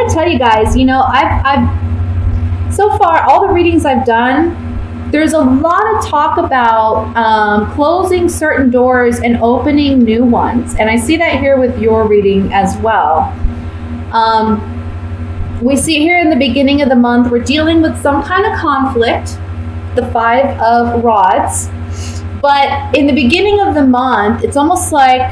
want to tell you guys, I've so far, all the readings I've done, there's a lot of talk about closing certain doors and opening new ones. And I see that here with your reading as well. We see here in the beginning of the month, we're dealing with some kind of conflict, the 5 of Rods. But in the beginning of the month, it's almost like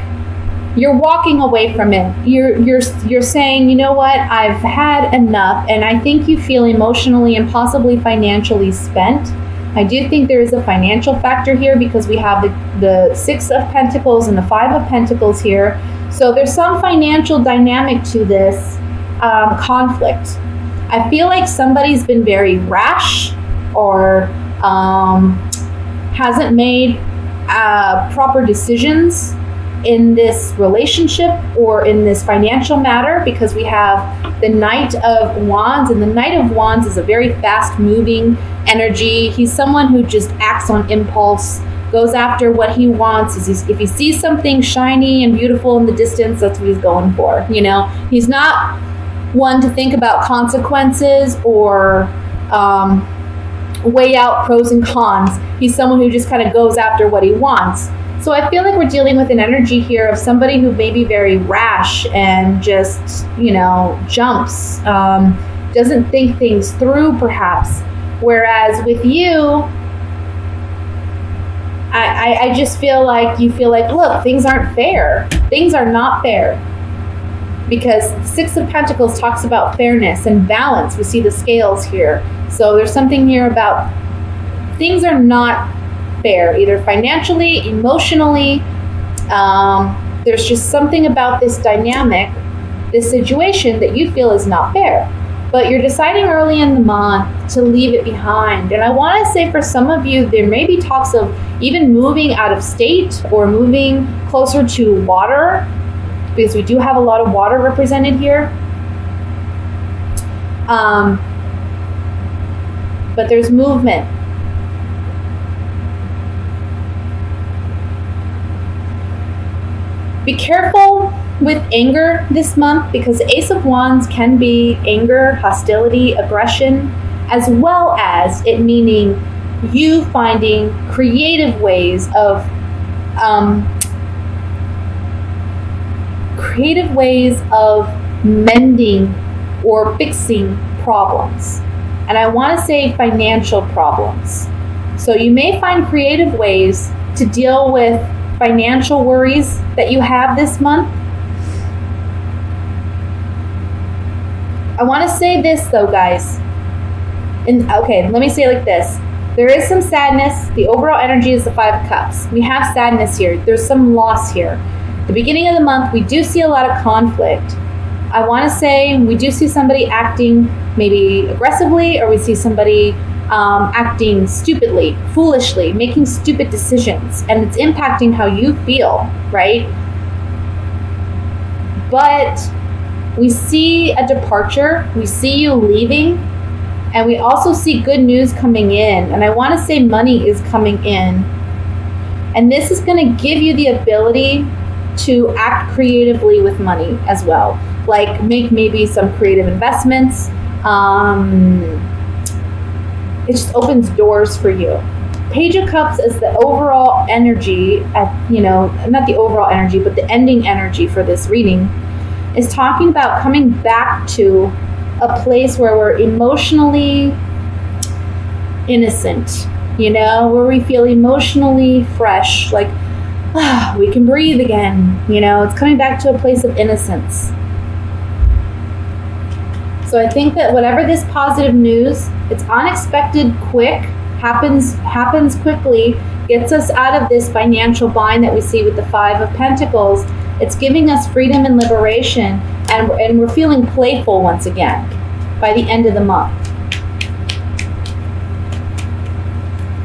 you're walking away from it. You're saying, you know what, I've had enough, and I think you feel emotionally and possibly financially spent. I do think there is a financial factor here because we have the 6 of Pentacles and the 5 of Pentacles here. So there's some financial dynamic to this conflict. I feel like somebody's been very rash or hasn't made proper decisions in this relationship or in this financial matter, because we have the Knight of Wands, and the Knight of Wands is a very fast moving energy. He's someone who just acts on impulse, goes after what he wants. If he sees something shiny and beautiful in the distance, that's what he's going for. He's not one to think about consequences or weigh out pros and cons. He's someone who just kind of goes after what he wants. So I feel like we're dealing with an energy here of somebody who may be very rash and just, jumps, doesn't think things through perhaps. Whereas with you, I just feel like you feel like, look, things aren't fair. Things are not fair. Because 6 of Pentacles talks about fairness and balance. We see the scales here. So there's something here about things are not fair, either financially, emotionally. There's just something about this dynamic, this situation that you feel is not fair. But you're deciding early in the month to leave it behind. And I want to say for some of you, there may be talks of even moving out of state or moving closer to water, because we do have a lot of water represented here. But there's movement. Be careful with anger this month, because the Ace of Wands can be anger, hostility, aggression, as well as it meaning you finding creative ways of mending or fixing problems. And I want to say financial problems. So you may find creative ways to deal with financial worries that you have this month. I want to say this though, guys. Let me say it like this. There is some sadness. The overall energy is the 5 of Cups. We have sadness here. There's some loss here. The beginning of the month, we do see a lot of conflict. I want to say we do see somebody acting maybe aggressively, or we see somebody acting stupidly, foolishly, making stupid decisions, and it's impacting how you feel, right? But we see a departure, we see you leaving, and we also see good news coming in. And I want to say money is coming in. And this is going to give you the ability to act creatively with money as well. Like make maybe some creative investments. It just opens doors for you. Page of Cups is the overall energy, not the overall energy, but the ending energy for this reading, is talking about coming back to a place where we're emotionally innocent, where we feel emotionally fresh, like, we can breathe again, it's coming back to a place of innocence. So I think that whatever this positive news, it's unexpected, quick, happens quickly, gets us out of this financial bind that we see with the 5 of Pentacles. It's giving us freedom and liberation, and we're feeling playful once again by the end of the month.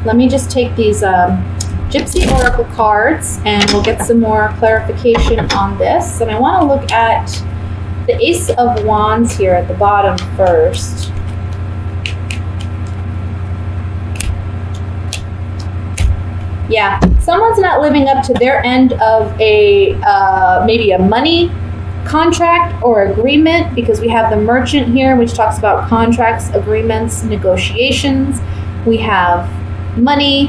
Let me just take these Gypsy Oracle cards, and we'll get some more clarification on this. And I want to look at the Ace of Wands here at the bottom first. Yeah, someone's not living up to their end of a maybe a money contract or agreement, because we have the Merchant here, which talks about contracts, agreements, negotiations. We have money,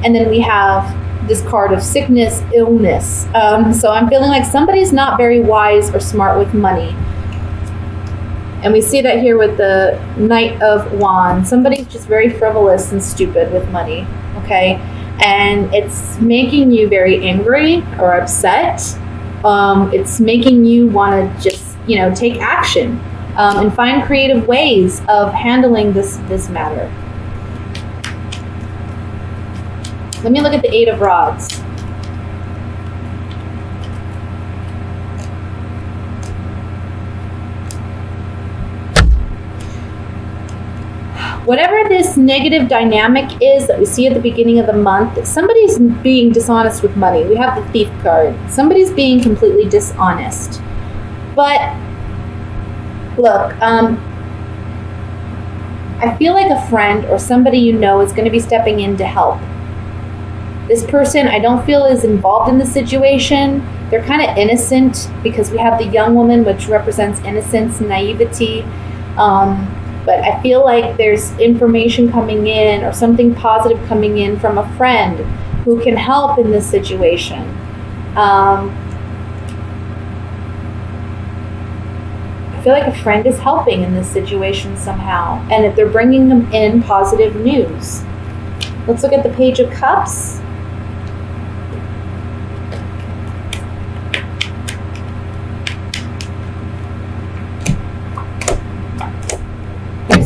and then we have this card of sickness, illness. So I'm feeling like somebody's not very wise or smart with money. And we see that here with the Knight of Wands. Somebody's just very frivolous and stupid with money, okay? And it's making you very angry or upset. It's making you want to just, take action and find creative ways of handling this matter. Let me look at the Eight of Rods. Whatever this negative dynamic is that we see at the beginning of the month, somebody's being dishonest with money. We have the Thief card. Somebody's being completely dishonest. But look, I feel like a friend or somebody you know is going to be stepping in to help. This person I don't feel is involved in the situation. They're kind of innocent because we have the young woman, which represents innocence, naivety. But I feel like there's information coming in or something positive coming in from a friend who can help in this situation. I feel like a friend is helping in this situation somehow, and if they're bringing them in positive news. Let's look at the Page of Cups.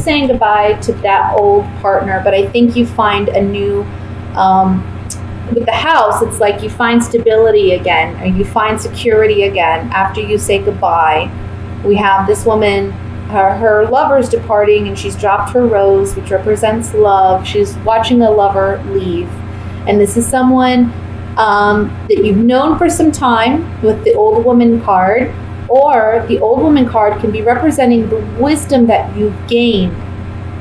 Saying goodbye to that old partner, but I think you find a new, with the House, it's like you find stability again, or you find security again after you say goodbye. We have this woman, her lover's departing, and she's dropped her rose, which represents love. She's watching a lover leave. And this is someone that you've known for some time with the Old Woman card. Or the Old Woman card can be representing the wisdom that you've gained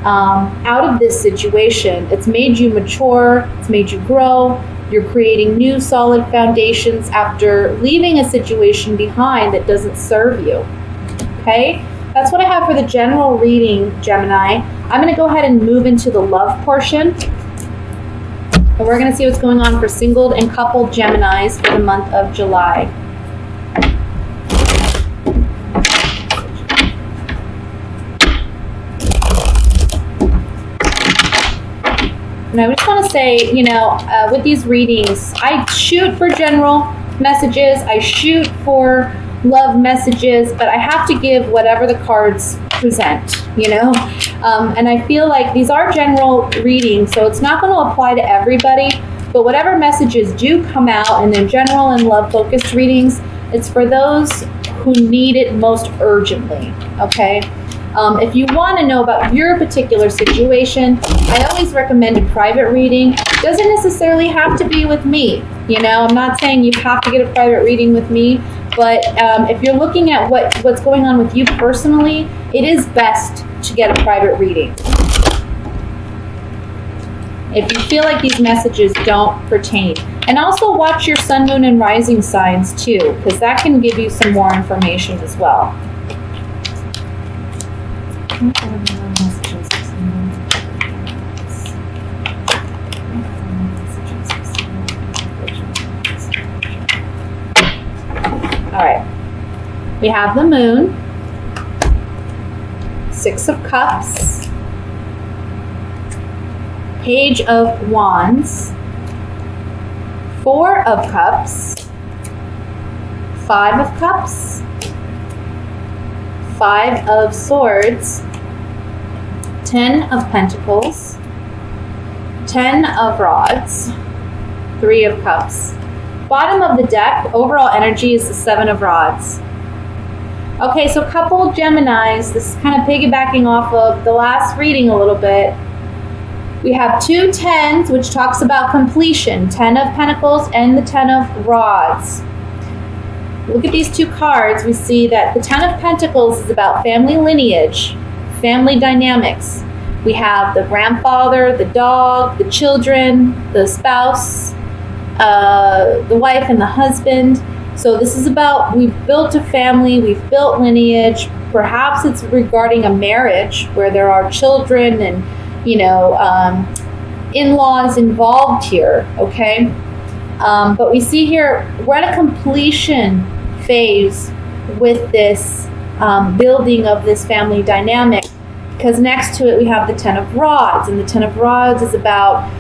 out of this situation. It's made you mature. It's made you grow. You're creating new solid foundations after leaving a situation behind that doesn't serve you. Okay? That's what I have for the general reading, Gemini. I'm going to go ahead and move into the love portion. And we're going to see what's going on for singled and coupled Geminis for the month of July. And I just want to say, with these readings, I shoot for general messages. I shoot for love messages, but I have to give whatever the cards present, And I feel like these are general readings, so it's not going to apply to everybody. But whatever messages do come out in their general and love-focused readings, it's for those who need it most urgently, okay? If you want to know about your particular situation, I always recommend a private reading. It doesn't necessarily have to be with me. I'm not saying you have to get a private reading with me, but if you're looking at what's going on with you personally, it is best to get a private reading. If you feel like these messages don't pertain. And also watch your sun, moon, and rising signs too, because that can give you some more information as well. All right, we have the Moon, Six of Cups, Page of Wands, Four of Cups, Five of Cups, Five of Swords, 10 of Pentacles, 10 of Rods, 3 of Cups. Bottom of the deck, overall energy is the 7 of Rods. Okay, so couple Geminis, this is kind of piggybacking off of the last reading a little bit. We have 2 tens, which talks about completion, 10 of Pentacles and the 10 of Rods. Look at these 2 cards. We see that the 10 of Pentacles is about family lineage, family dynamics. We have the grandfather, the dog, the children, the spouse, the wife and the husband. So this is about, we've built a family, we've built lineage. Perhaps it's regarding a marriage where there are children and, in-laws involved here, okay? But we see here, we're at a completion phase with this building of this family dynamic, because next to it we have the Ten of Rods, and the Ten of Rods is about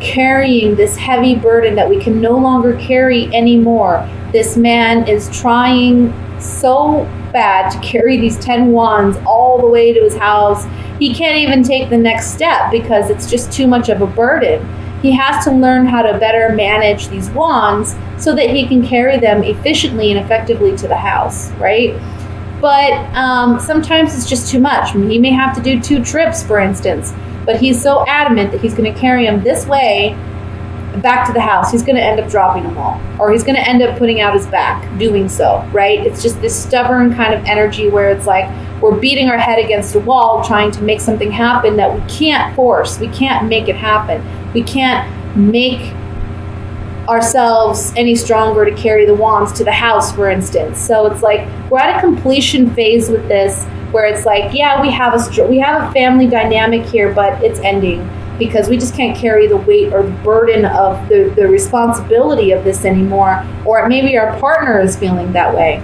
carrying this heavy burden that we can no longer carry anymore. This man is trying so bad to carry these 10 wands all the way to his house. He can't even take the next step because it's just too much of a burden. He has to learn how to better manage these wands so that he can carry them efficiently and effectively to the house, right? But sometimes it's just too much. I mean, he may have to do 2 trips, for instance, but he's so adamant that he's going to carry them this way back to the house. He's going to end up dropping them all, or he's going to end up putting out his back doing so, right? It's just this stubborn kind of energy where it's like we're beating our head against a wall trying to make something happen that we can't force. We can't make it happen. We can't make ourselves any stronger to carry the wands to the house, for instance. So it's like we're at a completion phase with this, where it's like, yeah, we have a family dynamic here, but it's ending because we just can't carry the weight or the burden of the responsibility of this anymore, or maybe our partner is feeling that way.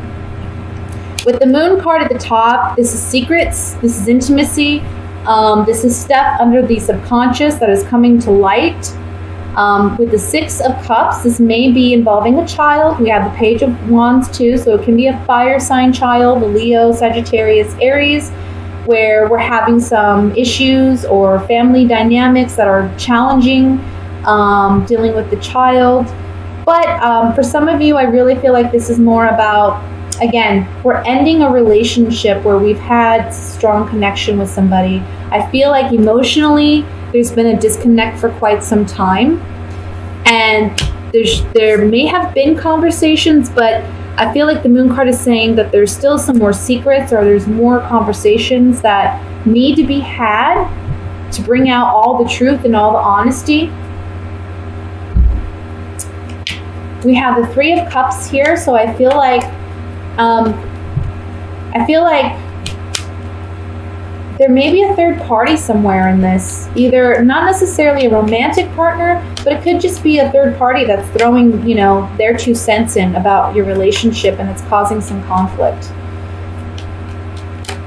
With the Moon card at the top, this is secrets, this is intimacy, this is stuff under the subconscious that is coming to light. With the Six of Cups, this may be involving a child. We have the Page of Wands too, so it can be a fire sign child, a Leo, Sagittarius, Aries, where we're having some issues or family dynamics that are challenging, dealing with the child. But for some of you, I really feel like this is more about, again, we're ending a relationship where we've had strong connection with somebody. I feel like emotionally, there's been a disconnect for quite some time, and there may have been conversations, but I feel like the Moon card is saying that there's still some more secrets, or there's more conversations that need to be had to bring out all the truth and all the honesty. We have the Three of Cups here, so I feel like there may be a third party somewhere in this. Either not necessarily a romantic partner, but it could just be a third party that's throwing, their 2 cents in about your relationship, and it's causing some conflict.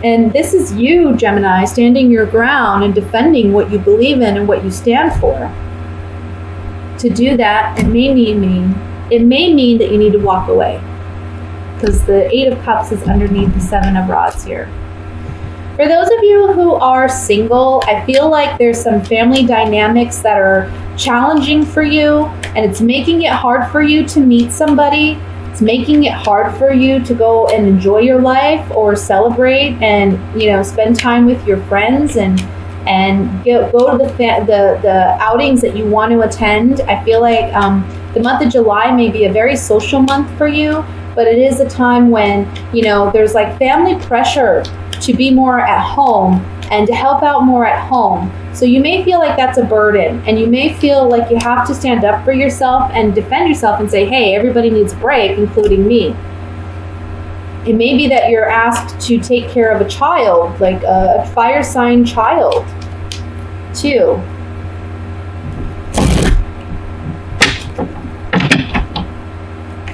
And this is you, Gemini, standing your ground and defending what you believe in and what you stand for. To do that, it may mean that you need to walk away, because the Eight of Cups is underneath the Seven of Rods here. For those of you who are single, I feel like there's some family dynamics that are challenging for you, and it's making it hard for you to meet somebody. It's making it hard for you to go and enjoy your life or celebrate and, spend time with your friends and go to the outings that you want to attend. I feel like the month of July may be a very social month for you, but it is a time when, there's like family pressure to be more at home and to help out more at home. So you may feel like that's a burden, and you may feel like you have to stand up for yourself and defend yourself and say, hey, everybody needs a break, including me. It may be that you're asked to take care of a child, like a fire sign child, too.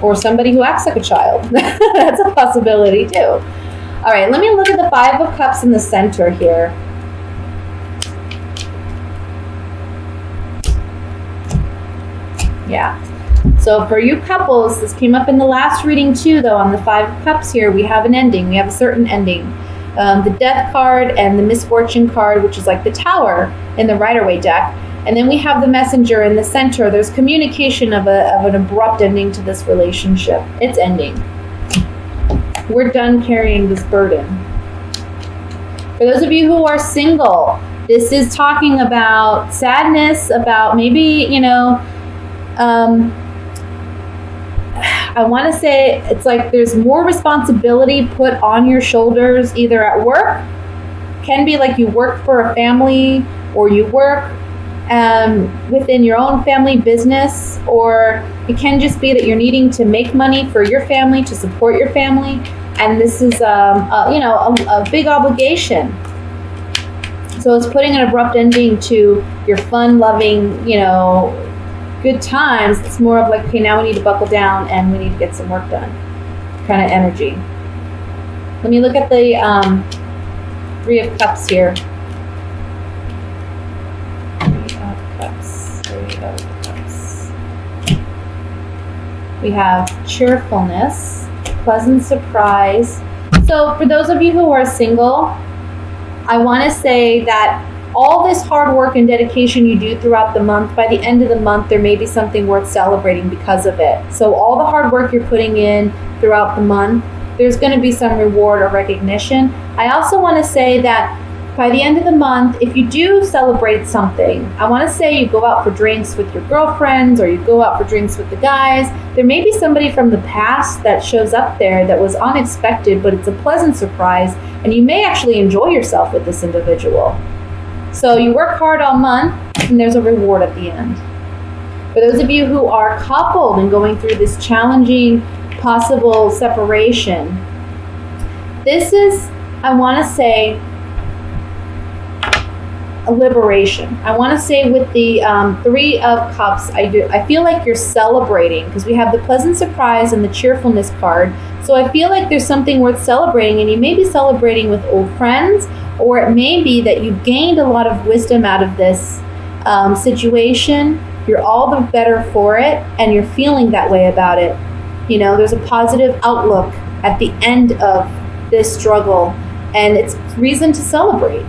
Or somebody who acts like a child. That's a possibility, too. All right, let me look at the Five of Cups in the center here. Yeah. So for you couples, this came up in the last reading too, though, on the Five of Cups here, we have an ending. We have a certain ending. The Death card and the Misfortune card, which is like the Tower in the Rider-Waite deck. And then we have the Messenger in the center. There's communication of an abrupt ending to this relationship. It's ending. We're done carrying this burden. For those of you who are single, this is talking about sadness, about maybe, I want to say it's like there's more responsibility put on your shoulders, either at work, can be like you work for a family, or you work within your own family business, or it can just be that you're needing to make money for your family, to support your family, and this is a big obligation. So it's putting an abrupt ending to your fun-loving, good times. It's more of like, okay, now we need to buckle down and we need to get some work done kind of energy. Let me look at the Three of Cups here. Three of Cups. We have cheerfulness, pleasant surprise. So for those of you who are single, I want to say that all this hard work and dedication you do throughout the month, by the end of the month, there may be something worth celebrating because of it. So all the hard work you're putting in throughout the month, there's going to be some reward or recognition. I also want to say that by the end of the month, if you do celebrate something, I want to say you go out for drinks with your girlfriends, or you go out for drinks with the guys. There may be somebody from the past that shows up there that was unexpected, but it's a pleasant surprise, and you may actually enjoy yourself with this individual. So you work hard all month, and there's a reward at the end. For those of you who are coupled and going through this challenging possible separation, this is, I want to say, a liberation. I want to say with the Three of Cups, I feel like you're celebrating, because we have the pleasant surprise and the cheerfulness card. So I feel like there's something worth celebrating, and you may be celebrating with old friends, or it may be that you've gained a lot of wisdom out of this situation. You're all the better for it, and you're feeling that way about it. There's a positive outlook at the end of this struggle, and it's reason to celebrate.